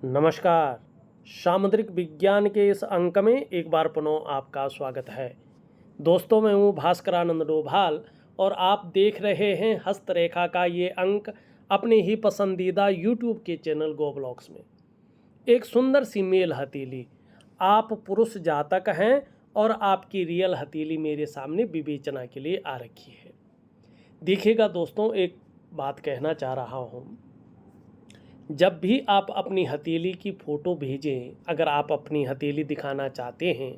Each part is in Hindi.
नमस्कार। सामुद्रिक विज्ञान के इस अंक में एक बार पुनः आपका स्वागत है। दोस्तों, मैं हूँ भास्करानंद डोभाल और आप देख रहे हैं हस्तरेखा का ये अंक अपने ही पसंदीदा यूट्यूब के चैनल गो ब्लॉग्स में। एक सुंदर सी मेल हथेली, आप पुरुष जातक हैं और आपकी रियल हथेली मेरे सामने विवेचना के लिए आ रखी है। देखिएगा दोस्तों, एक बात कहना चाह रहा हूँ। जब भी आप अपनी हथेली की फ़ोटो भेजें, अगर आप अपनी हथेली दिखाना चाहते हैं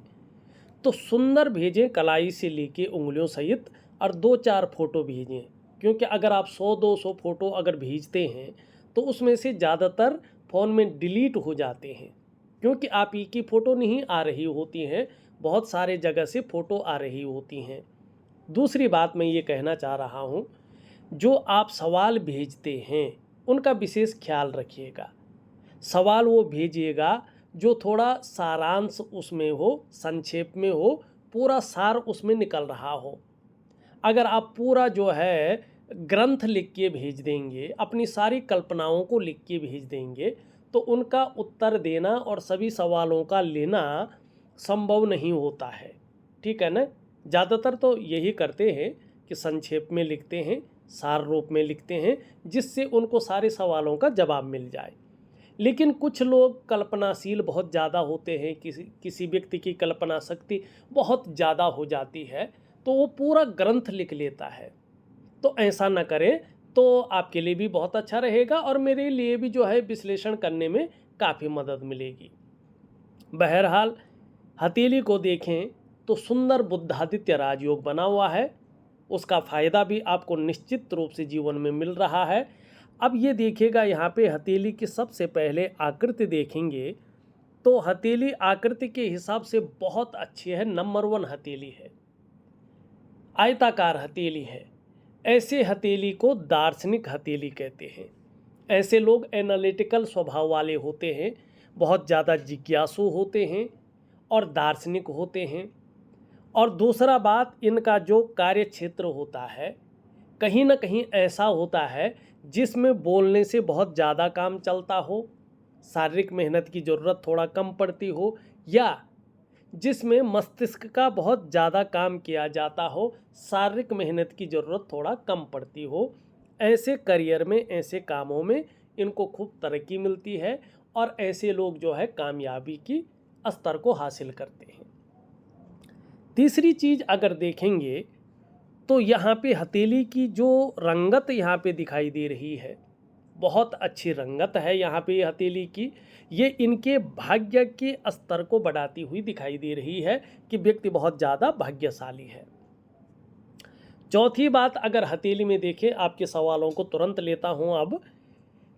तो सुंदर भेजें, कलाई से लेके उंगलियों सहित, और 2-4 फ़ोटो भेजें। क्योंकि अगर आप 100-200 फ़ोटो अगर भेजते हैं तो उसमें से ज़्यादातर फ़ोन में डिलीट हो जाते हैं, क्योंकि आप ही की फ़ोटो नहीं आ रही होती हैं, बहुत सारे जगह से फ़ोटो आ रही होती हैं। दूसरी बात मैं ये कहना चाह रहा हूँ, जो आप सवाल भेजते हैं उनका विशेष ख्याल रखिएगा। सवाल वो भेजिएगा जो थोड़ा सारांश उसमें हो, संक्षेप में हो, पूरा सार उसमें निकल रहा हो। अगर आप पूरा जो है ग्रंथ लिख के भेज देंगे, अपनी सारी कल्पनाओं को लिख के भेज देंगे, तो उनका उत्तर देना और सभी सवालों का लेना संभव नहीं होता है। ठीक है ना? ज़्यादातर तो यही करते हैं कि संक्षेप में लिखते हैं, सार रूप में लिखते हैं, जिससे उनको सारे सवालों का जवाब मिल जाए। लेकिन कुछ लोग कल्पनाशील बहुत ज़्यादा होते हैं, किसी व्यक्ति की कल्पना शक्ति बहुत ज़्यादा हो जाती है, तो वो पूरा ग्रंथ लिख लेता है। तो ऐसा ना करें, तो आपके लिए भी बहुत अच्छा रहेगा और मेरे लिए भी जो है विश्लेषण करने में काफ़ी मदद मिलेगी। बहरहाल, हथेली को देखें तो सुंदर बुद्धादित्य राजयोग बना हुआ है। उसका फ़ायदा भी आपको निश्चित रूप से जीवन में मिल रहा है। अब ये देखिएगा, यहाँ पे हथेली की सबसे पहले आकृति देखेंगे तो हथेली आकृति के हिसाब से बहुत अच्छी है, नंबर 1 हथेली है, आयताकार हथेली है। ऐसे हथेली को दार्शनिक हथेली कहते हैं। ऐसे लोग एनालिटिकल स्वभाव वाले होते हैं, बहुत ज़्यादा जिज्ञासु होते हैं और दार्शनिक होते हैं। और दूसरा बात, इनका जो कार्य क्षेत्र होता है कहीं ना कहीं ऐसा होता है जिसमें बोलने से बहुत ज़्यादा काम चलता हो, शारीरिक मेहनत की ज़रूरत थोड़ा कम पड़ती हो, या जिसमें मस्तिष्क का बहुत ज़्यादा काम किया जाता हो, शारीरिक मेहनत की ज़रूरत थोड़ा कम पड़ती हो। ऐसे करियर में, ऐसे कामों में इनको खूब तरक्की मिलती है और ऐसे लोग जो है कामयाबी की स्तर को हासिल करते हैं। तीसरी चीज़ अगर देखेंगे तो यहाँ पे हथेली की जो रंगत यहाँ पे दिखाई दे रही है, बहुत अच्छी रंगत है यहाँ पे हथेली की। ये इनके भाग्य के स्तर को बढ़ाती हुई दिखाई दे रही है कि व्यक्ति बहुत ज़्यादा भाग्यशाली है। चौथी बात, अगर हथेली में देखें, आपके सवालों को तुरंत लेता हूँ अब।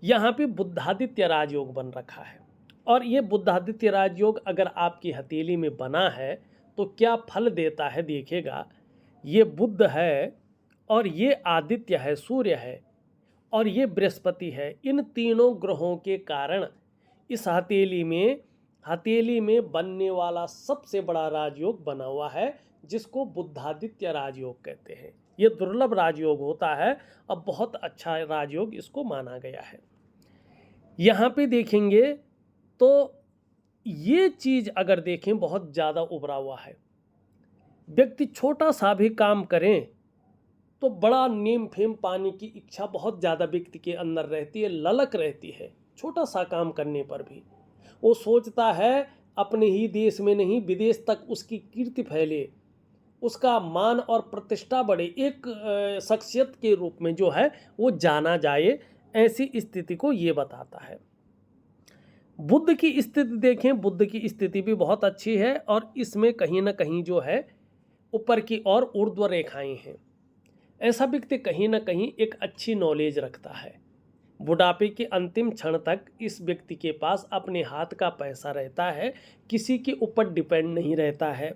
यहाँ पे बुद्धादित्य राजयोग बन रखा है और ये बुद्धादित्य राजयोग अगर आपकी हथेली में बना है तो क्या फल देता है देखिएगा। ये बुध है और ये आदित्य है, सूर्य है, और ये बृहस्पति है। इन तीनों ग्रहों के कारण इस हथेली में बनने वाला सबसे बड़ा राजयोग बना हुआ है, जिसको बुद्धादित्य राजयोग कहते हैं। ये दुर्लभ राजयोग होता है, अब बहुत अच्छा राजयोग इसको माना गया है। यहाँ पे देखेंगे तो ये चीज़ अगर देखें, बहुत ज़्यादा उभरा हुआ है। व्यक्ति छोटा सा भी काम करें तो बड़ा नेम फेम पाने की इच्छा बहुत ज़्यादा व्यक्ति के अंदर रहती है, ललक रहती है। छोटा सा काम करने पर भी वो सोचता है अपने ही देश में नहीं, विदेश तक उसकी कीर्ति फैले, उसका मान और प्रतिष्ठा बढ़े, एक शख्सियत के रूप में जो है वो जाना जाए। ऐसी स्थिति को ये बताता है। बुद्ध की स्थिति देखें, बुद्ध की स्थिति भी बहुत अच्छी है और इसमें कहीं ना कहीं जो है ऊपर की ओर ऊर्ध्व रेखाएं हैं। ऐसा व्यक्ति कहीं ना कहीं एक अच्छी नॉलेज रखता है। बुढ़ापे के अंतिम क्षण तक इस व्यक्ति के पास अपने हाथ का पैसा रहता है, किसी के ऊपर डिपेंड नहीं रहता है।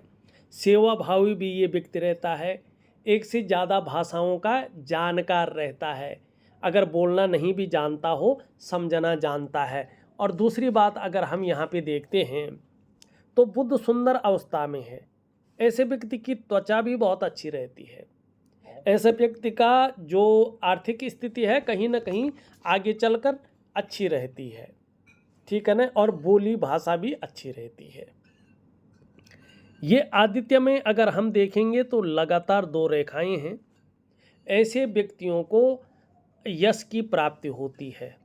सेवा भावी भी ये व्यक्ति रहता है। एक से ज़्यादा भाषाओं का जानकार रहता है। अगर बोलना नहीं भी जानता हो, समझना जानता है। और दूसरी बात, अगर हम यहाँ पे देखते हैं तो बुद्ध सुंदर अवस्था में है। ऐसे व्यक्ति की त्वचा भी बहुत अच्छी रहती है। ऐसे व्यक्ति का जो आर्थिक स्थिति है कहीं ना कहीं आगे चलकर अच्छी रहती है। ठीक है ना, और बोली भाषा भी अच्छी रहती है। ये आदित्य में अगर हम देखेंगे तो लगातार 2 रेखाएं हैं। ऐसे व्यक्तियों को यश की प्राप्ति होती है,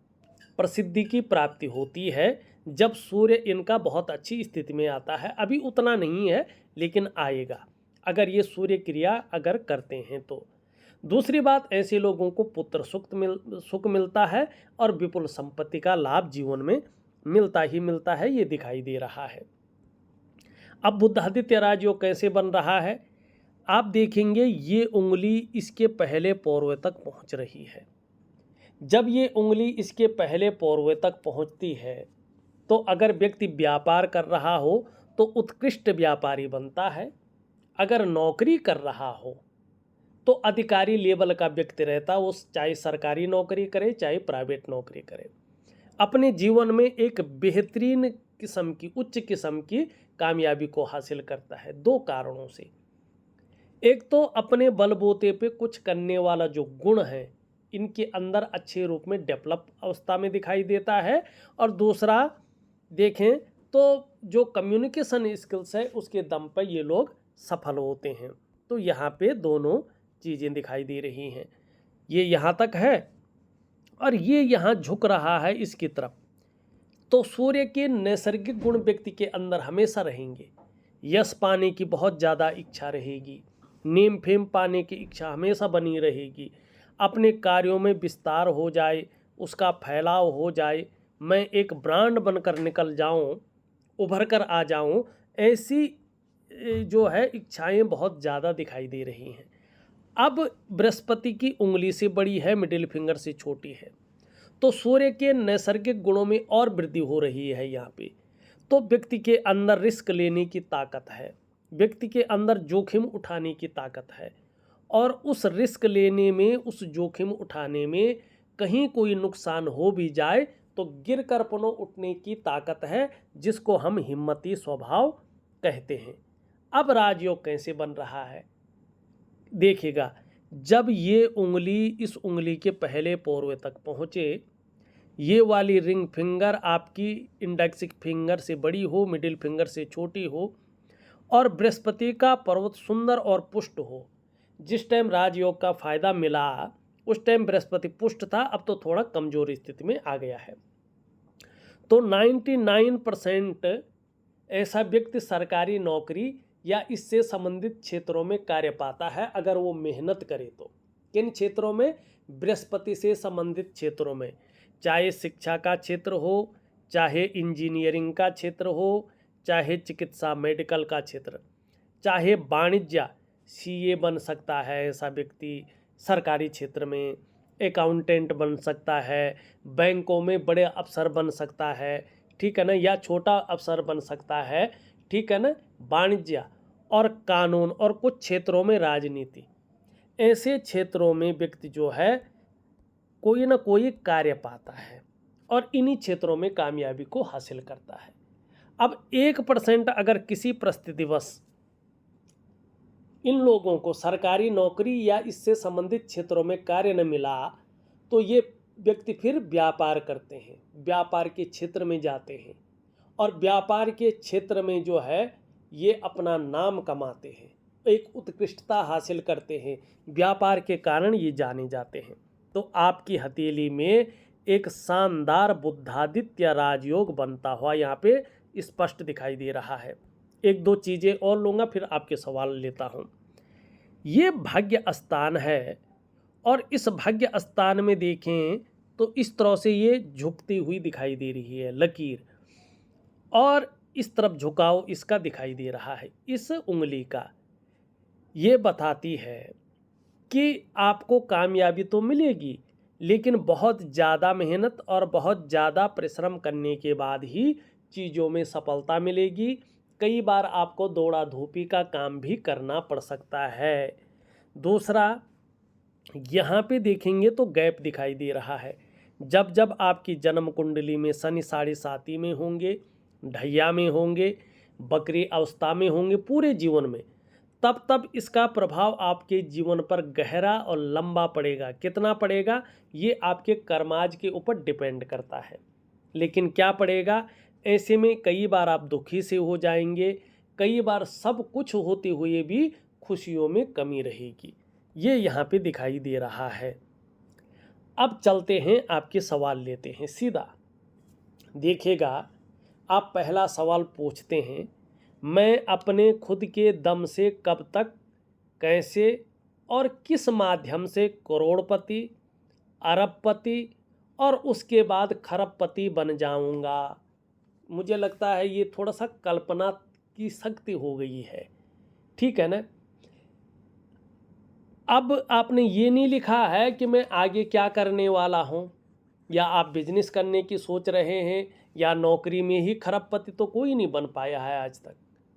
प्रसिद्धि की प्राप्ति होती है जब सूर्य इनका बहुत अच्छी स्थिति में आता है। अभी उतना नहीं है लेकिन आएगा, अगर ये सूर्य क्रिया अगर करते हैं तो। दूसरी बात, ऐसे लोगों को पुत्र सुख मिलता है और विपुल संपत्ति का लाभ जीवन में मिलता ही मिलता है, ये दिखाई दे रहा है। अब बुधादित्य राजयोग कैसे बन रहा है, आप देखेंगे ये उंगली इसके पहले पौरवे तक पहुंच रही है। जब ये उंगली इसके पहले पौरवे तक पहुंचती है तो अगर व्यक्ति व्यापार कर रहा हो तो उत्कृष्ट व्यापारी बनता है। अगर नौकरी कर रहा हो तो अधिकारी लेवल का व्यक्ति रहता है, वो चाहे सरकारी नौकरी करे चाहे प्राइवेट नौकरी करे। अपने जीवन में एक बेहतरीन किस्म की, उच्च किस्म की कामयाबी को हासिल करता है 2 कारणों से। एक तो अपने बलबूते पे कुछ करने वाला जो गुण है इनके अंदर अच्छे रूप में डेवलप अवस्था में दिखाई देता है, और दूसरा देखें तो जो कम्युनिकेशन स्किल्स है उसके दम पर ये लोग सफल होते हैं। तो यहाँ पे दोनों चीज़ें दिखाई दे रही हैं। ये यहाँ तक है और ये यहाँ झुक रहा है इसकी तरफ। तो सूर्य के नैसर्गिक गुण व्यक्ति के अंदर हमेशा रहेंगे। यश पाने की बहुत ज़्यादा इच्छा रहेगी, नेम फेम पाने की इच्छा हमेशा बनी रहेगी, अपने कार्यों में विस्तार हो जाए, उसका फैलाव हो जाए, मैं एक ब्रांड बनकर निकल जाऊं, उभर कर आ जाऊं, ऐसी जो है इच्छाएं बहुत ज़्यादा दिखाई दे रही हैं। अब बृहस्पति की उंगली से बड़ी है, मिडिल फिंगर से छोटी है, तो सूर्य के नैसर्गिक गुणों में और वृद्धि हो रही है यहाँ पे। तो व्यक्ति के अंदर रिस्क लेने की ताकत है, व्यक्ति के अंदर जोखिम उठाने की ताकत है, और उस रिस्क लेने में, उस जोखिम उठाने में कहीं कोई नुकसान हो भी जाए तो गिर कर पुनः उठने की ताकत है, जिसको हम हिम्मती स्वभाव कहते हैं। अब राजयोग कैसे बन रहा है देखिएगा, जब ये उंगली इस उंगली के पहले पौरवे तक पहुँचे, ये वाली रिंग फिंगर आपकी इंडेक्स फिंगर से बड़ी हो, मिडिल फिंगर से छोटी हो, और बृहस्पति का पर्वत सुंदर और पुष्ट हो। जिस टाइम राजयोग का फायदा मिला उस टाइम बृहस्पति पुष्ट था, अब तो थोड़ा कमजोर स्थिति में आ गया है। तो 99% ऐसा व्यक्ति सरकारी नौकरी या इससे संबंधित क्षेत्रों में कार्य पाता है अगर वो मेहनत करे तो। किन क्षेत्रों में? बृहस्पति से संबंधित क्षेत्रों में, चाहे शिक्षा का क्षेत्र हो, चाहे इंजीनियरिंग का क्षेत्र हो, चाहे चिकित्सा मेडिकल का क्षेत्र, चाहे वाणिज्य, सीए बन सकता है ऐसा व्यक्ति, सरकारी क्षेत्र में अकाउंटेंट बन सकता है, बैंकों में बड़े अफसर बन सकता है, ठीक है ना, या छोटा अफसर बन सकता है, ठीक है ना, वाणिज्य और कानून और कुछ क्षेत्रों में राजनीति, ऐसे क्षेत्रों में व्यक्ति जो है कोई ना कोई कार्य पाता है और इन्हीं क्षेत्रों में कामयाबी को हासिल करता है। अब 1% अगर किसी परिस्थितिवश इन लोगों को सरकारी नौकरी या इससे संबंधित क्षेत्रों में कार्य न मिला तो ये व्यक्ति फिर व्यापार करते हैं, व्यापार के क्षेत्र में जाते हैं और व्यापार के क्षेत्र में जो है ये अपना नाम कमाते हैं, एक उत्कृष्टता हासिल करते हैं, व्यापार के कारण ये जाने जाते हैं। तो आपकी हथेली में एक शानदार बुधादित्य राजयोग बनता हुआ यहाँ पे स्पष्ट दिखाई दे रहा है। 1-2 चीज़ें और लूँगा फिर आपके सवाल लेता हूँ। ये भाग्य स्थान है और इस भाग्य स्थान में देखें तो इस तरह से ये झुकती हुई दिखाई दे रही है लकीर, और इस तरफ झुकाव इसका दिखाई दे रहा है। इस उंगली का ये बताती है कि आपको कामयाबी तो मिलेगी लेकिन बहुत ज़्यादा मेहनत और बहुत ज़्यादा परिश्रम करने के बाद ही चीज़ों में सफलता मिलेगी। कई बार आपको दौड़ा धूपी का काम भी करना पड़ सकता है। दूसरा, यहाँ पे देखेंगे तो गैप दिखाई दे रहा है। जब जब आपकी जन्म कुंडली में शनि 7.5 में होंगे, ढैया में होंगे, बकरी अवस्था में होंगे पूरे जीवन में, तब तब इसका प्रभाव आपके जीवन पर गहरा और लंबा पड़ेगा। कितना पड़ेगा ये आपके कर्माज के ऊपर डिपेंड करता है। लेकिन क्या पड़ेगा, ऐसे में कई बार आप दुखी से हो जाएंगे, कई बार सब कुछ होते हुए भी खुशियों में कमी रहेगी। ये यहाँ पे दिखाई दे रहा है। अब चलते हैं, आपके सवाल लेते हैं सीधा। देखिएगा, आप पहला सवाल पूछते हैं, मैं अपने खुद के दम से कब तक, कैसे और किस माध्यम से करोड़पति, अरबपति और उसके बाद खरबपति बन जाऊंगा। मुझे लगता है ये थोड़ा सा कल्पना की शक्ति हो गई है, ठीक है ना। अब आपने ये नहीं लिखा है कि मैं आगे क्या करने वाला हूँ, या आप बिजनेस करने की सोच रहे हैं, या नौकरी में ही खरबपति तो कोई नहीं बन पाया है आज तक,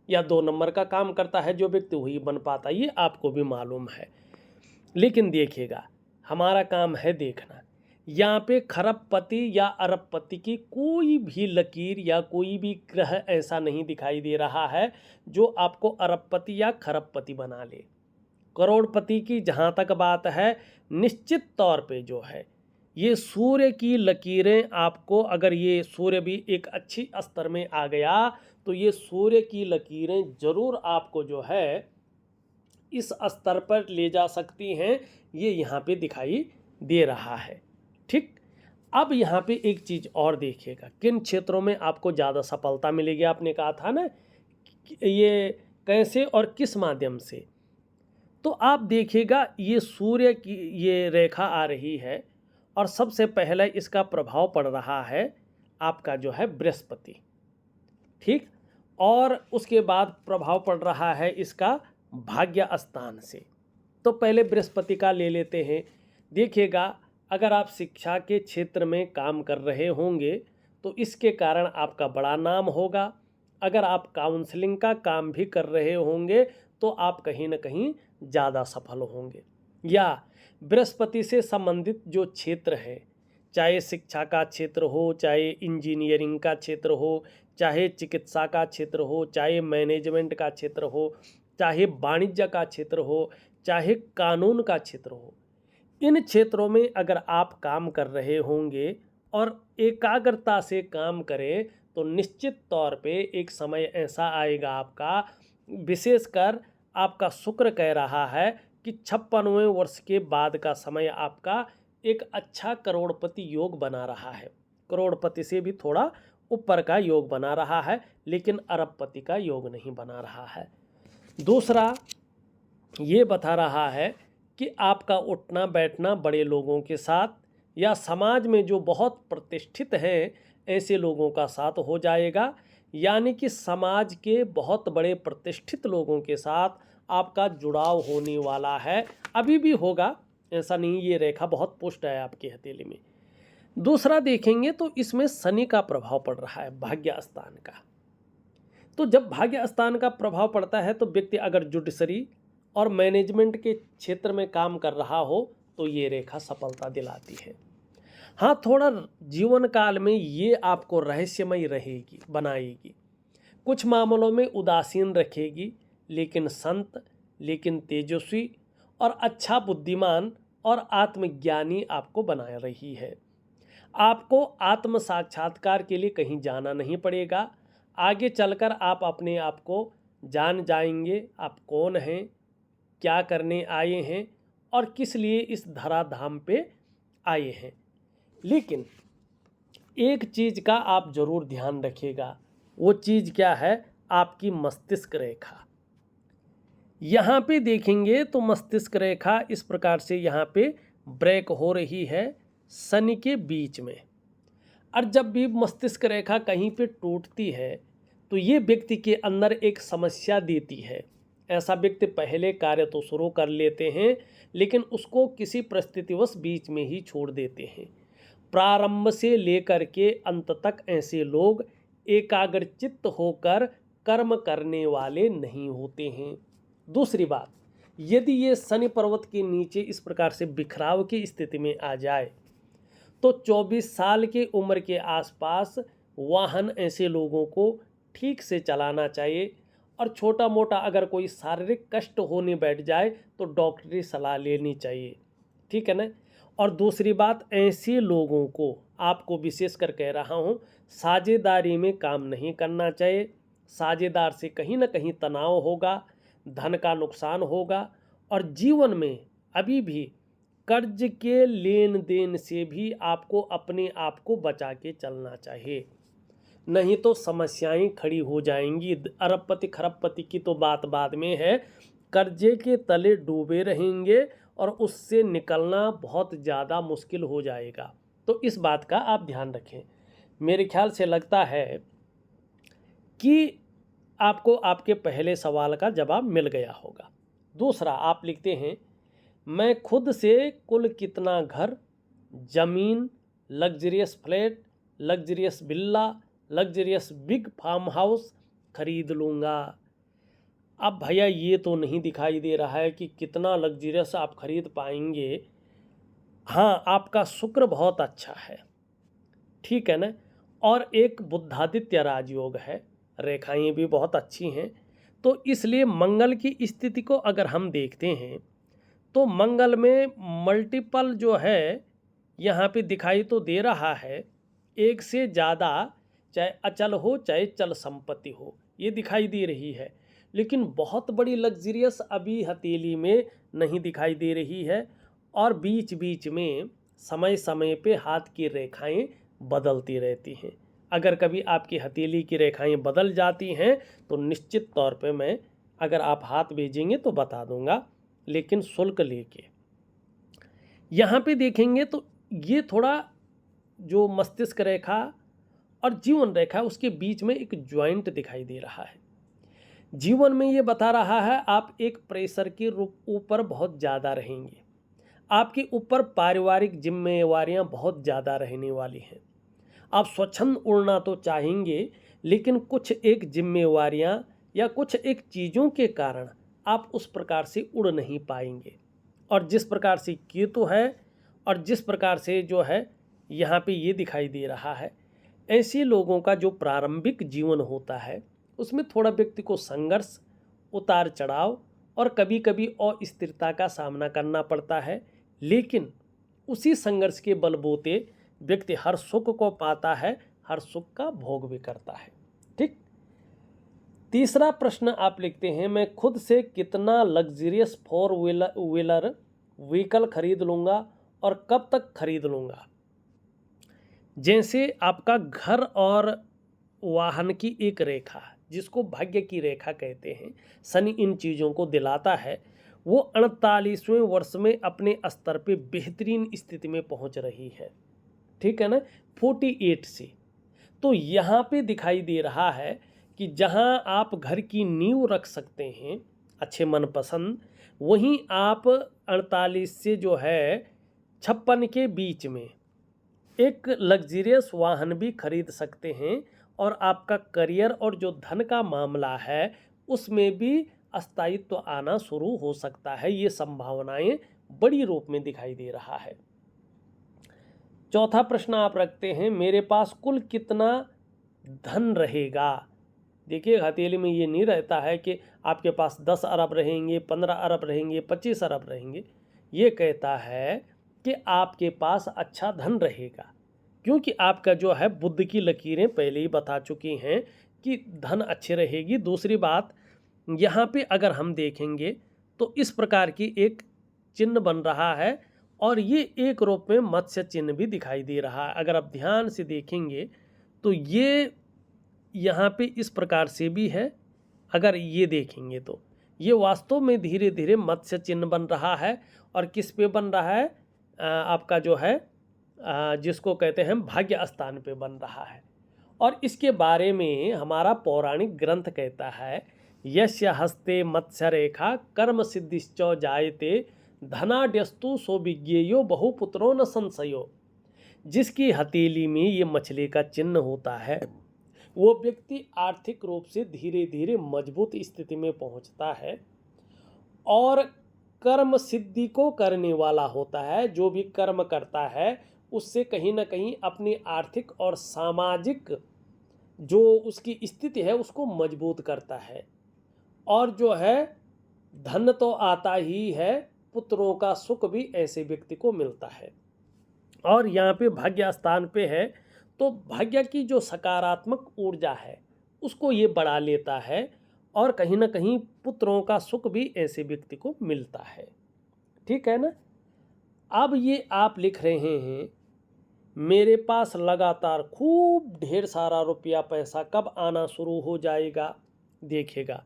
या 2 नंबर का काम करता है जो व्यक्ति वही बन पाता, ये आपको भी मालूम है। लेकिन देखिएगा, हमारा काम है देखना, यहाँ पे खरबपति या अरबपति की कोई भी लकीर या कोई भी ग्रह ऐसा नहीं दिखाई दे रहा है जो आपको अरबपति या खरबपति बना ले। करोड़पति की जहाँ तक बात है, निश्चित तौर पे जो है ये सूर्य की लकीरें आपको, अगर ये सूर्य भी एक अच्छी स्तर में आ गया तो ये सूर्य की लकीरें ज़रूर आपको जो है इस स्तर पर ले जा सकती हैं, ये यहाँ पे दिखाई दे रहा है, ठीक। अब यहाँ पे एक चीज़ और देखिएगा, किन क्षेत्रों में आपको ज़्यादा सफलता मिलेगी। आपने कहा था ना ये कैसे और किस माध्यम से, तो आप देखिएगा ये सूर्य की ये रेखा आ रही है और सबसे पहले इसका प्रभाव पड़ रहा है आपका जो है बृहस्पति, ठीक। और उसके बाद प्रभाव पड़ रहा है इसका भाग्य स्थान से। तो पहले बृहस्पति का ले लेते हैं। देखिएगा, अगर आप शिक्षा के क्षेत्र में काम कर रहे होंगे तो इसके कारण आपका बड़ा नाम होगा। अगर आप काउंसलिंग का काम भी कर रहे होंगे तो आप कहीं ना कहीं ज़्यादा सफल होंगे। या बृहस्पति से संबंधित जो क्षेत्र है, चाहे शिक्षा का क्षेत्र हो, चाहे इंजीनियरिंग का क्षेत्र हो, चाहे चिकित्सा का क्षेत्र हो, चाहे मैनेजमेंट का क्षेत्र हो, चाहे वाणिज्य का क्षेत्र हो, चाहे कानून का क्षेत्र हो, इन क्षेत्रों में अगर आप काम कर रहे होंगे और एकाग्रता से काम करें तो निश्चित तौर पे एक समय ऐसा आएगा आपका, विशेषकर आपका शुक्र कह रहा है कि 56वें वर्ष के बाद का समय आपका एक अच्छा करोड़पति योग बना रहा है। करोड़पति से भी थोड़ा ऊपर का योग बना रहा है, लेकिन अरबपति का योग नहीं बना रहा है। दूसरा ये बता रहा है कि आपका उठना बैठना बड़े लोगों के साथ या समाज में जो बहुत प्रतिष्ठित हैं ऐसे लोगों का साथ हो जाएगा, यानी कि समाज के बहुत बड़े प्रतिष्ठित लोगों के साथ आपका जुड़ाव होने वाला है। अभी भी होगा, ऐसा नहीं, ये रेखा बहुत पुष्ट है आपकी हथेली में। दूसरा देखेंगे तो इसमें शनि का प्रभाव पड़ रहा है, भाग्य स्थान का। तो जब भाग्य स्थान का प्रभाव पड़ता है तो व्यक्ति अगर जुडिशरी और मैनेजमेंट के क्षेत्र में काम कर रहा हो तो ये रेखा सफलता दिलाती है। हाँ, थोड़ा जीवन काल में ये आपको रहस्यमय रहेगी, बनाएगी, कुछ मामलों में उदासीन रखेगी, लेकिन संत, लेकिन तेजस्वी और अच्छा बुद्धिमान और आत्मज्ञानी आपको बना रही है। आपको आत्म साक्षात्कार के लिए कहीं जाना नहीं पड़ेगा। आगे चलकर आप अपने आप को जान जाएंगे, आप कौन हैं, क्या करने आए हैं और किस लिए इस धराधाम पे आए हैं। लेकिन एक चीज़ का आप ज़रूर ध्यान रखिएगा, वो चीज़ क्या है, आपकी मस्तिष्क रेखा। यहाँ पे देखेंगे तो मस्तिष्क रेखा इस प्रकार से यहाँ पे ब्रेक हो रही है शनि के बीच में। और जब भी मस्तिष्क रेखा कहीं पे टूटती है तो ये व्यक्ति के अंदर एक समस्या देती है। ऐसा व्यक्ति पहले कार्य तो शुरू कर लेते हैं, लेकिन उसको किसी परिस्थितिवश बीच में ही छोड़ देते हैं। प्रारंभ से लेकर के अंत तक ऐसे लोग एकाग्रचित्त होकर कर्म करने वाले नहीं होते हैं। दूसरी बात, यदि ये शनि पर्वत के नीचे इस प्रकार से बिखराव की स्थिति में आ जाए तो 24 साल की उम्र के आसपास वाहन ऐसे लोगों को ठीक से चलाना चाहिए, और छोटा मोटा अगर कोई शारीरिक कष्ट होने बैठ जाए तो डॉक्टरी सलाह लेनी चाहिए, ठीक है ना। और दूसरी बात, ऐसे लोगों को आपको विशेष कर कह रहा हूँ, साझेदारी में काम नहीं करना चाहिए। साझेदार से कहीं ना कहीं तनाव होगा, धन का नुकसान होगा, और जीवन में अभी भी कर्ज के लेन देन से भी आपको अपने आप को बचा के चलना चाहिए, नहीं तो समस्याएं खड़ी हो जाएंगी। अरबपति खरबपति की तो बात बाद में है, कर्जे के तले डूबे रहेंगे और उससे निकलना बहुत ज़्यादा मुश्किल हो जाएगा। तो इस बात का आप ध्यान रखें। मेरे ख्याल से लगता है कि आपको आपके पहले सवाल का जवाब मिल गया होगा। दूसरा आप लिखते हैं, मैं खुद से कुल कितना घर, जमीन, luxurious flat, luxurious villa, luxurious big farm house खरीद लूँगा। अब भैया ये तो नहीं दिखाई दे रहा है कि कितना लग्जरियस आप खरीद पाएंगे। हाँ, आपका शुक्र बहुत अच्छा है, ठीक है ना, और एक बुद्धादित्य राजयोग है, रेखाएं भी बहुत अच्छी हैं। तो इसलिए मंगल की स्थिति को अगर हम देखते हैं तो मंगल में मल्टीपल जो है यहाँ पे दिखाई तो दे रहा है, एक से ज़्यादा, चाहे अचल हो चाहे चल संपत्ति हो, ये दिखाई दे रही है। लेकिन बहुत बड़ी लग्जरियस अभी हथेली में नहीं दिखाई दे रही है, और बीच बीच में समय समय पे हाथ की रेखाएं बदलती रहती हैं। अगर कभी आपकी हथेली की रेखाएं बदल जाती हैं तो निश्चित तौर पे मैं, अगर आप हाथ भेजेंगे तो बता दूंगा, लेकिन शुल्क लेके। यहाँ पे देखेंगे तो ये थोड़ा जो मस्तिष्क रेखा और जीवन रेखा है उसके बीच में एक ज्वाइंट दिखाई दे रहा है। जीवन में ये बता रहा है आप एक प्रेशर के ऊपर बहुत ज़्यादा रहेंगे, आपके ऊपर पारिवारिक जिम्मेवारियां बहुत ज़्यादा रहने वाली हैं। आप स्वच्छंद उड़ना तो चाहेंगे, लेकिन कुछ एक जिम्मेवारियां या कुछ एक चीज़ों के कारण आप उस प्रकार से उड़ नहीं पाएंगे। और जिस प्रकार से केतु है और जिस प्रकार से जो है यहाँ पे ये दिखाई दे रहा है, ऐसे लोगों का जो प्रारंभिक जीवन होता है उसमें थोड़ा व्यक्ति को संघर्ष, उतार चढ़ाव और कभी कभी अस्थिरता का सामना करना पड़ता है, लेकिन उसी संघर्ष के बलबूते व्यक्ति हर सुख को पाता है, हर सुख का भोग भी करता है। ठीक। तीसरा प्रश्न आप लिखते हैं, मैं खुद से कितना लग्जरियस फोर व्हीलर व्हीकल खरीद लूँगा और कब तक खरीद लूँगा। जैसे आपका घर और वाहन की एक रेखा, जिसको भाग्य की रेखा कहते हैं, शनि इन चीज़ों को दिलाता है, वो 48वें वर्ष में अपने स्तर पे बेहतरीन स्थिति में पहुंच रही है, ठीक है ना, 48 से। तो यहाँ पे दिखाई दे रहा है कि जहाँ आप घर की नींव रख सकते हैं अच्छे मनपसंद, वहीं आप 48 से जो है 56 के बीच में एक लग्जरियस वाहन भी खरीद सकते हैं, और आपका करियर और जो धन का मामला है उसमें भी स्थायित्व आना शुरू हो सकता है। ये संभावनाएं बड़ी रूप में दिखाई दे रहा है। चौथा प्रश्न आप रखते हैं, मेरे पास कुल कितना धन रहेगा। देखिए, हथेली में ये नहीं रहता है कि आपके पास 10 अरब रहेंगे, 15 अरब रहेंगे, 25 अरब रहेंगे। ये कहता है कि आपके पास अच्छा धन रहेगा, क्योंकि आपका जो है बुद्ध की लकीरें पहले ही बता चुकी हैं कि धन अच्छी रहेगी। दूसरी बात, यहाँ पे अगर हम देखेंगे तो इस प्रकार की एक चिन्ह बन रहा है, और ये एक रूप में मत्स्य चिन्ह भी दिखाई दे रहा है। अगर आप ध्यान से देखेंगे तो ये यहाँ पे इस प्रकार से भी है। अगर ये देखेंगे तो ये वास्तव में धीरे धीरे मत्स्य चिन्ह बन रहा है, और किस पे बन रहा है, आपका जो है जिसको कहते हैं भाग्य स्थान पे बन रहा है। और इसके बारे में हमारा पौराणिक ग्रंथ कहता है, यस्य हस्ते मत्स्य रेखा कर्म सिद्धिश्च जायते धनाड्यस्तु सौविज्ञेयो बहुपुत्रो न संशयो। जिसकी हथेली में ये मछली का चिन्ह होता है वो व्यक्ति आर्थिक रूप से धीरे धीरे मजबूत स्थिति में पहुंचता है, और कर्म सिद्धि को करने वाला होता है। जो भी कर्म करता है उससे कहीं ना कहीं अपनी आर्थिक और सामाजिक जो उसकी स्थिति है उसको मजबूत करता है। और जो है धन तो आता ही है, पुत्रों का सुख भी ऐसे व्यक्ति को मिलता है। और यहाँ पे भाग्य स्थान पे है, तो भाग्य की जो सकारात्मक ऊर्जा है उसको ये बढ़ा लेता है, और कहीं ना कहीं पुत्रों का सुख भी ऐसे व्यक्ति को मिलता है। ठीक है ना। अब ये आप लिख रहे हैं मेरे पास लगातार खूब ढेर सारा रुपया पैसा कब आना शुरू हो जाएगा। देखिएगा,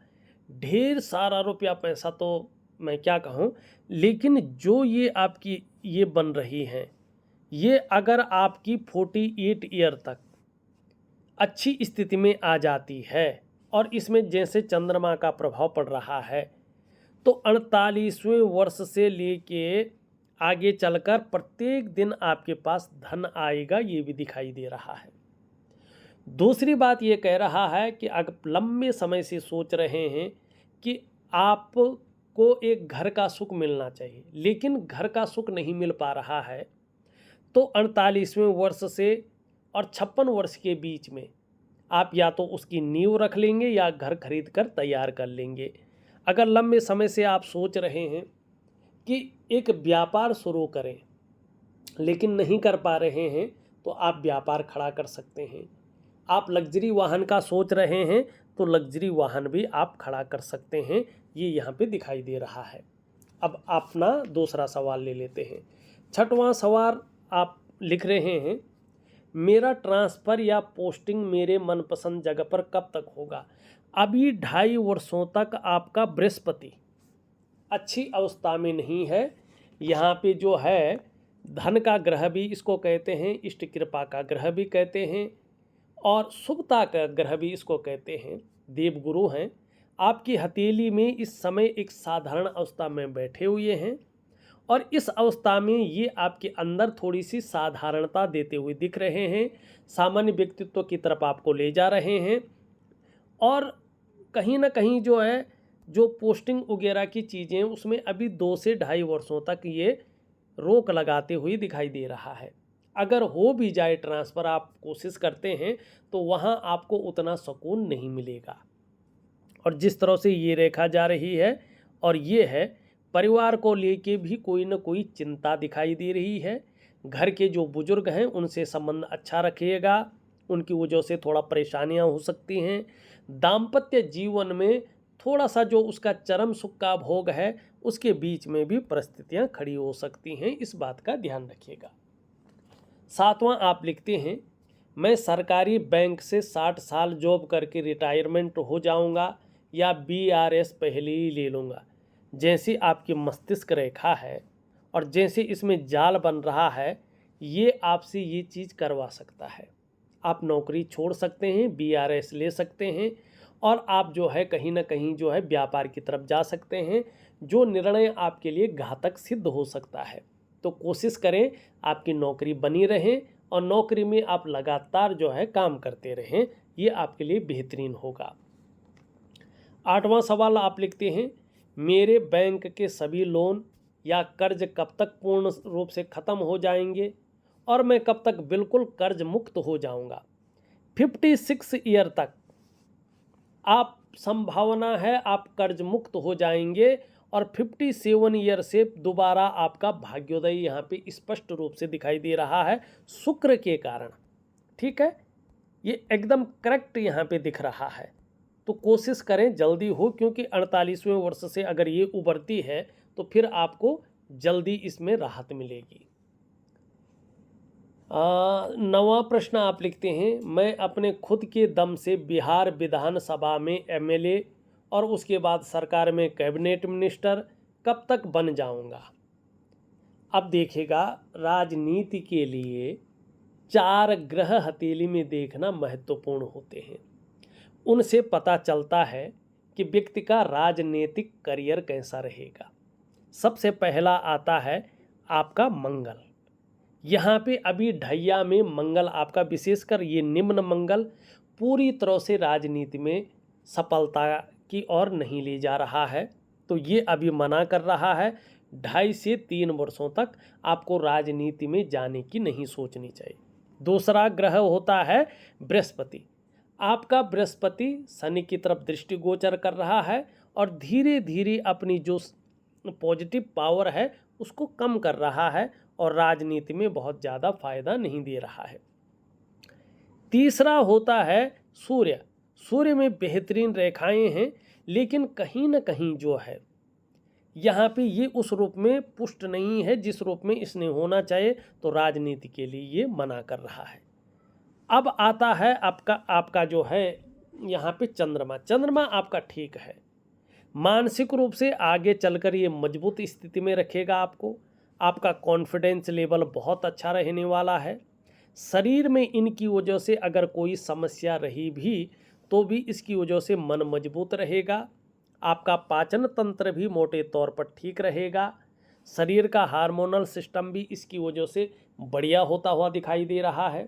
ढेर सारा रुपया पैसा तो मैं क्या कहूँ, लेकिन जो ये आपकी ये बन रही हैं, ये अगर आपकी 48 ईयर तक अच्छी स्थिति में आ जाती है, और इसमें जैसे चंद्रमा का प्रभाव पड़ रहा है, तो 48वें वर्ष से लेके आगे चलकर प्रत्येक दिन आपके पास धन आएगा, ये भी दिखाई दे रहा है। दूसरी बात ये कह रहा है कि अगर लंबे समय से सोच रहे हैं कि आपको एक घर का सुख मिलना चाहिए, लेकिन घर का सुख नहीं मिल पा रहा है, तो 48वें वर्ष से और 56 वर्ष के बीच में आप या तो उसकी नींव रख लेंगे या घर खरीद कर तैयार कर लेंगे। अगर लंबे समय से आप सोच रहे हैं कि एक व्यापार शुरू करें लेकिन नहीं कर पा रहे हैं, तो आप व्यापार खड़ा कर सकते हैं। आप लग्जरी वाहन का सोच रहे हैं तो लग्जरी वाहन भी आप खड़ा कर सकते हैं, ये यहाँ पे दिखाई दे रहा है। अब अपना दूसरा सवाल ले लेते हैं। छठवां सवाल आप लिख रहे हैं मेरा ट्रांसफ़र या पोस्टिंग मेरे मनपसंद जगह पर कब तक होगा। अभी 2.5 वर्षों तक आपका बृहस्पति अच्छी अवस्था में नहीं है। यहाँ पे जो है धन का ग्रह भी इसको कहते हैं, इष्ट कृपा का ग्रह भी कहते हैं, और शुभता का ग्रह भी इसको कहते हैं, देवगुरु हैं। आपकी हथेली में इस समय एक साधारण अवस्था में बैठे हुए हैं, और इस अवस्था में ये आपके अंदर थोड़ी सी साधारणता देते हुए दिख रहे हैं, सामान्य व्यक्तित्व की तरफ आपको ले जा रहे हैं, और कहीं ना कहीं जो है जो पोस्टिंग वगैरह की चीज़ें उसमें अभी 2 से 2.5 वर्षों तक ये रोक लगाते हुए दिखाई दे रहा है। अगर हो भी जाए ट्रांसफ़र, आप कोशिश करते हैं, तो वहाँ आपको उतना सुकून नहीं मिलेगा। और जिस तरह से ये रेखा जा रही है, और ये है परिवार को लेके भी कोई ना कोई चिंता दिखाई दे रही है। घर के जो बुजुर्ग हैं उनसे संबंध अच्छा रखिएगा, उनकी वजह से थोड़ा परेशानियां हो सकती हैं। दाम्पत्य जीवन में थोड़ा सा जो उसका चरम सुख का भोग है, उसके बीच में भी परिस्थितियां खड़ी हो सकती हैं, इस बात का ध्यान रखिएगा। 7वां आप लिखते हैं मैं सरकारी बैंक से 60 साल जॉब करके रिटायरमेंट हो जाऊंगा या BRS पहले ही ले लूँगा। जैसी आपकी मस्तिष्क रेखा है और जैसे इसमें जाल बन रहा है, ये आपसे ये चीज़ करवा सकता है। आप नौकरी छोड़ सकते हैं, BRS ले सकते हैं, और आप जो है कहीं ना कहीं जो है व्यापार की तरफ जा सकते हैं, जो निर्णय आपके लिए घातक सिद्ध हो सकता है। तो कोशिश करें आपकी नौकरी बनी रहे, और नौकरी में आप लगातार जो है काम करते रहें, ये आपके लिए बेहतरीन होगा। 8वां सवाल आप लिखते हैं मेरे बैंक के सभी लोन या कर्ज कब तक पूर्ण रूप से ख़त्म हो जाएंगे, और मैं कब तक बिल्कुल कर्ज मुक्त हो जाऊंगा। 56 ईयर तक आप संभावना है आप कर्ज मुक्त हो जाएंगे, और 57 ईयर से दोबारा आपका भाग्योदय यहाँ पे स्पष्ट रूप से दिखाई दे रहा है शुक्र के कारण। ठीक है, ये एकदम करेक्ट यहाँ पे दिख रहा है। तो कोशिश करें जल्दी हो, क्योंकि 48वें वर्ष से अगर ये उभरती है तो फिर आपको जल्दी इसमें राहत मिलेगी। 9वां प्रश्न आप लिखते हैं मैं अपने खुद के दम से बिहार विधानसभा में MLA और उसके बाद सरकार में कैबिनेट मिनिस्टर कब तक बन जाऊंगा। अब देखिएगा, राजनीति के लिए 4 ग्रह हथेली में देखना महत्वपूर्ण होते हैं। उनसे पता चलता है कि व्यक्ति का राजनीतिक करियर कैसा रहेगा। सबसे पहला आता है आपका मंगल। यहाँ पे अभी ढैया में मंगल आपका, विशेषकर ये निम्न मंगल पूरी तरह से राजनीति में सफलता की ओर नहीं ले जा रहा है, तो ये अभी मना कर रहा है। 2.5 से 3 वर्षों तक आपको राजनीति में जाने की नहीं सोचनी चाहिए। दूसरा ग्रह होता है बृहस्पति। आपका बृहस्पति शनि की तरफ दृष्टिगोचर कर रहा है, और धीरे धीरे अपनी जो पॉजिटिव पावर है उसको कम कर रहा है, और राजनीति में बहुत ज़्यादा फायदा नहीं दे रहा है। तीसरा होता है सूर्य। सूर्य में बेहतरीन रेखाएं हैं, लेकिन कहीं ना कहीं जो है यहाँ पे ये उस रूप में पुष्ट नहीं है जिस रूप में इसने होना चाहिए, तो राजनीति के लिए ये मना कर रहा है। अब आता है आपका जो है यहाँ पे चंद्रमा। चंद्रमा आपका ठीक है, मानसिक रूप से आगे चलकर ये मजबूत स्थिति में रखेगा आपको। आपका कॉन्फिडेंस लेवल बहुत अच्छा रहने वाला है। शरीर में इनकी वजह से अगर कोई समस्या रही भी तो भी इसकी वजह से मन मजबूत रहेगा। आपका पाचन तंत्र भी मोटे तौर पर ठीक रहेगा। शरीर का हार्मोनल सिस्टम भी इसकी वजह से बढ़िया होता हुआ दिखाई दे रहा है।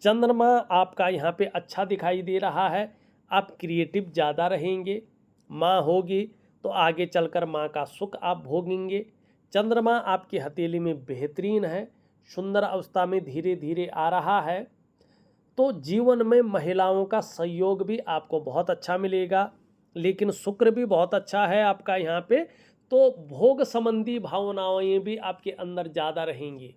चंद्रमा आपका यहाँ पे अच्छा दिखाई दे रहा है। आप क्रिएटिव ज़्यादा रहेंगे। माँ होगी तो आगे चलकर माँ का सुख आप भोगेंगे। चंद्रमा आपकी हथेली में बेहतरीन है, सुंदर अवस्था में धीरे धीरे आ रहा है। तो जीवन में महिलाओं का सहयोग भी आपको बहुत अच्छा मिलेगा, लेकिन शुक्र भी बहुत अच्छा है आपका यहाँ पे, तो भोग संबंधी भावनाएं भी आपके अंदर ज़्यादा रहेंगी।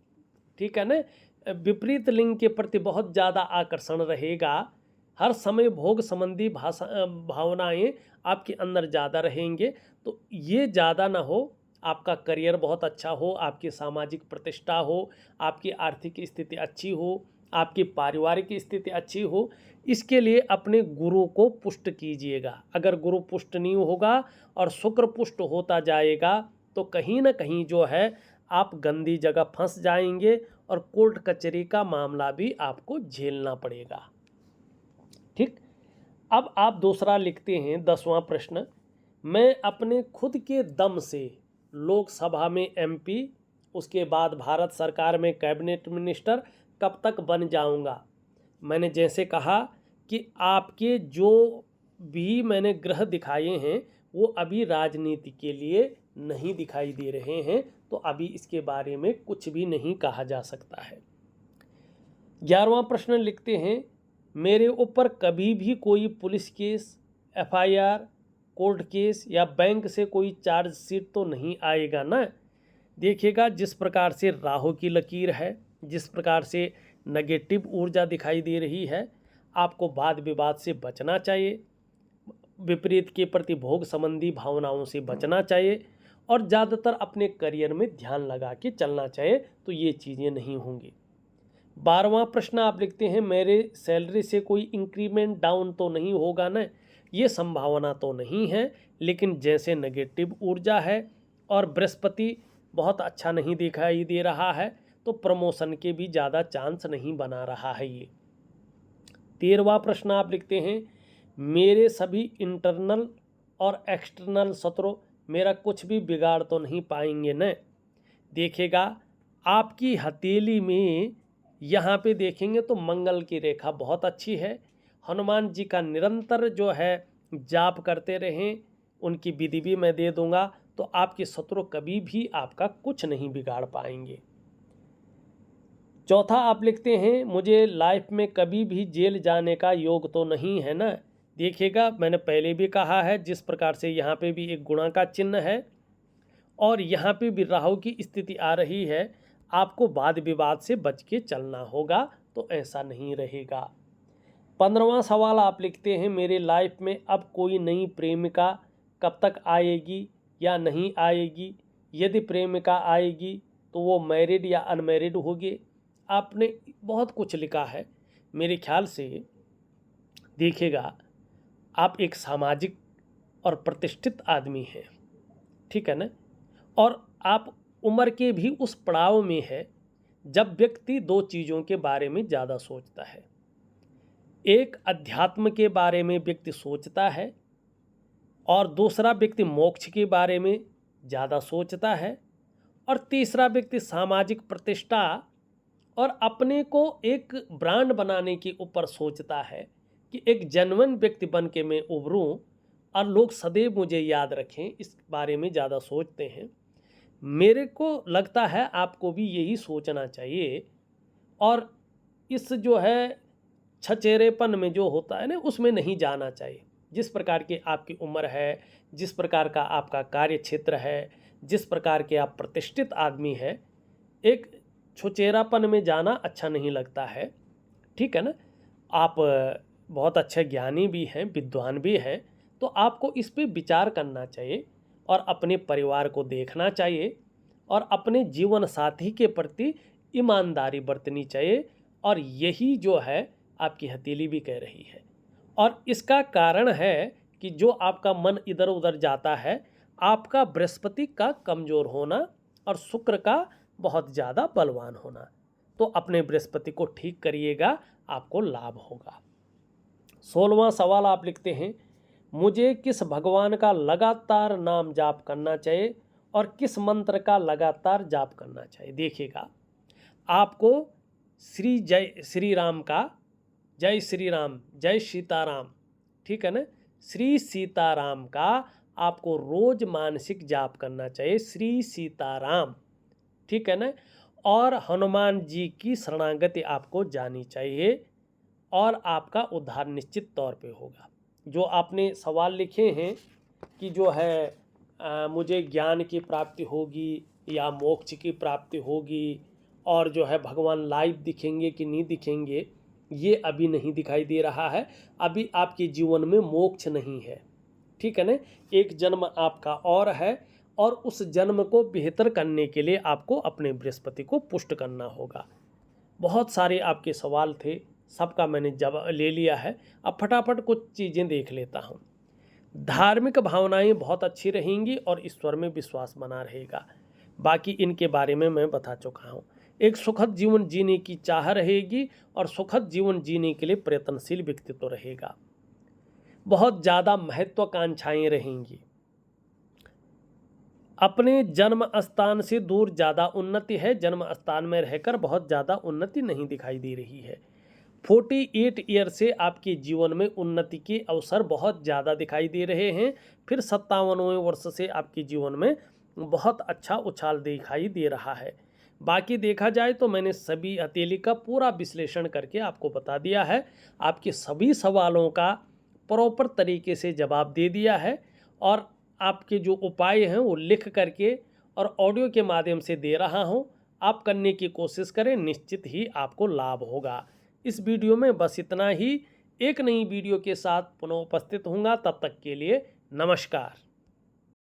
ठीक है ना, विपरीत लिंग के प्रति बहुत ज़्यादा आकर्षण रहेगा। हर समय भोग संबंधी भावनाएं आपके अंदर ज़्यादा रहेंगे। तो ये ज़्यादा ना हो, आपका करियर बहुत अच्छा हो, आपकी सामाजिक प्रतिष्ठा हो, आपकी आर्थिक स्थिति अच्छी हो, आपकी पारिवारिक स्थिति अच्छी हो। इसके लिए अपने गुरु को पुष्ट कीजिएगा। अगर गुरु पुष्ट नहीं होगा और शुक्र पुष्ट होता जाएगा तो कहीं ना कहीं जो है आप गंदी जगह फंस जाएंगे और कोर्ट कचहरी का मामला भी आपको झेलना पड़ेगा। ठीक, अब आप दूसरा लिखते हैं 10वां प्रश्न। मैं अपने खुद के दम से लोकसभा में MP, उसके बाद भारत सरकार में कैबिनेट मिनिस्टर कब तक बन जाऊंगा? मैंने जैसे कहा कि आपके जो भी मैंने ग्रह दिखाए हैं वो अभी राजनीति के लिए नहीं दिखाई दे रहे हैं, तो अभी इसके बारे में कुछ भी नहीं कहा जा सकता है। 11वां प्रश्न लिखते हैं, मेरे ऊपर कभी भी कोई police case, FIR, court case या बैंक से कोई चार्जशीट तो नहीं आएगा ना? देखिएगा, जिस प्रकार से राहु की लकीर है, जिस प्रकार से नेगेटिव ऊर्जा दिखाई दे रही है, आपको वाद विवाद से बचना चाहिए, विपरीत के प्रति भोग संबंधी भावनाओं से बचना चाहिए और ज़्यादातर अपने करियर में ध्यान लगा के चलना चाहिए, तो ये चीज़ें नहीं होंगी। 12वां प्रश्न आप लिखते हैं, मेरे सैलरी से कोई इंक्रीमेंट डाउन तो नहीं होगा ना? ये संभावना तो नहीं है, लेकिन जैसे नेगेटिव ऊर्जा है और बृहस्पति बहुत अच्छा नहीं दिखाई दे रहा है, तो प्रमोशन के भी ज़्यादा चांस नहीं बना रहा है ये। 13वां प्रश्न आप लिखते हैं, मेरे सभी इंटरनल और एक्सटर्नल शत्रु मेरा कुछ भी बिगाड़ तो नहीं पाएंगे न? देखिएगा, आपकी हथेली में यहाँ पे देखेंगे तो मंगल की रेखा बहुत अच्छी है। हनुमान जी का निरंतर जो है जाप करते रहें, उनकी विधि भी मैं दे दूंगा, तो आपके शत्रु कभी भी आपका कुछ नहीं बिगाड़ पाएंगे। चौथा आप लिखते हैं, मुझे लाइफ में कभी भी जेल जाने का योग तो नहीं है ना? देखिएगा, मैंने पहले भी कहा है, जिस प्रकार से यहाँ पे भी एक गुणा का चिन्ह है और यहाँ पे भी राहु की स्थिति आ रही है, आपको वाद विवाद से बच के चलना होगा, तो ऐसा नहीं रहेगा। 15वां सवाल आप लिखते हैं, मेरे लाइफ में अब कोई नई प्रेमिका कब तक आएगी या नहीं आएगी? यदि प्रेमिका आएगी तो वो मैरिड या अनमैरिड होगी? आपने बहुत कुछ लिखा है। मेरे ख्याल से देखिएगा, आप एक सामाजिक और प्रतिष्ठित आदमी हैं, ठीक है ना, और आप उम्र के भी उस पड़ाव में है जब व्यक्ति दो चीज़ों के बारे में ज़्यादा सोचता है। एक, अध्यात्म के बारे में व्यक्ति सोचता है और दूसरा व्यक्ति मोक्ष के बारे में ज़्यादा सोचता है और तीसरा व्यक्ति सामाजिक प्रतिष्ठा और अपने को एक ब्रांड बनाने के ऊपर सोचता है कि एक जेन्युइन व्यक्ति बन के मैं उभरूं और लोग सदैव मुझे याद रखें, इस बारे में ज़्यादा सोचते हैं। मेरे को लगता है आपको भी यही सोचना चाहिए और इस जो है छचेरेपन में जो होता है ना, उसमें नहीं जाना चाहिए। जिस प्रकार की आपकी उम्र है, जिस प्रकार का आपका कार्य क्षेत्र है, जिस प्रकार के आप प्रतिष्ठित आदमी है, एक छुचेरापन में जाना अच्छा नहीं लगता है, ठीक है ना। आप बहुत अच्छे ज्ञानी भी हैं, विद्वान भी हैं, तो आपको इस पे विचार करना चाहिए और अपने परिवार को देखना चाहिए और अपने जीवन साथी के प्रति ईमानदारी बरतनी चाहिए। और यही जो है आपकी हथेली भी कह रही है। और इसका कारण है कि जो आपका मन इधर उधर जाता है, आपका बृहस्पति का कमज़ोर होना और शुक्र का बहुत ज़्यादा बलवान होना। तो अपने बृहस्पति को ठीक करिएगा, आपको लाभ होगा। 16वां सवाल आप लिखते हैं, मुझे किस भगवान का लगातार नाम जाप करना चाहिए और किस मंत्र का लगातार जाप करना चाहिए। देखिएगा, आपको श्री राम का, जय श्री राम, जय सीताराम, ठीक है ना, श्री सीताराम का आपको रोज मानसिक जाप करना चाहिए, श्री सीताराम, ठीक है ना। और हनुमान जी की शरणागति आपको जानी चाहिए और आपका उद्धार निश्चित तौर पे होगा। जो आपने सवाल लिखे हैं कि जो है मुझे ज्ञान की प्राप्ति होगी या मोक्ष की प्राप्ति होगी और जो है भगवान लाइव दिखेंगे कि नहीं दिखेंगे, ये अभी नहीं दिखाई दे रहा है। अभी आपके जीवन में मोक्ष नहीं है, ठीक है ना। एक जन्म आपका और है और उस जन्म को बेहतर करने के लिए आपको अपने बृहस्पति को पुष्ट करना होगा। बहुत सारे आपके सवाल थे, सबका मैंने जवाब ले लिया है। अब फटाफट कुछ चीज़ें देख लेता हूँ। धार्मिक भावनाएं बहुत अच्छी रहेंगी और ईश्वर में विश्वास बना रहेगा। बाकी इनके बारे में मैं बता चुका हूँ। एक सुखद जीवन जीने की चाह रहेगी और सुखद जीवन जीने के लिए प्रयत्नशील व्यक्तित्व रहेगा। बहुत ज़्यादा महत्वाकांक्षाएं रहेंगी। अपने जन्म स्थान से दूर ज़्यादा उन्नति है, जन्म स्थान में रहकर बहुत ज़्यादा उन्नति नहीं दिखाई दे रही है। 48 ईयर से आपके जीवन में उन्नति के अवसर बहुत ज़्यादा दिखाई दे रहे हैं। फिर 57वें वर्ष से आपके जीवन में बहुत अच्छा उछाल दिखाई दे रहा है। बाकी देखा जाए तो मैंने सभी हथेली का पूरा विश्लेषण करके आपको बता दिया है। आपके सभी सवालों का प्रॉपर तरीके से जवाब दे दिया है और आपके जो उपाय हैं वो लिख करके और ऑडियो के माध्यम से दे रहा हूँ। आप करने की कोशिश करें, निश्चित ही आपको लाभ होगा। इस वीडियो में बस इतना ही। एक नई वीडियो के साथ पुनः उपस्थित होऊंगा, तब तक के लिए नमस्कार।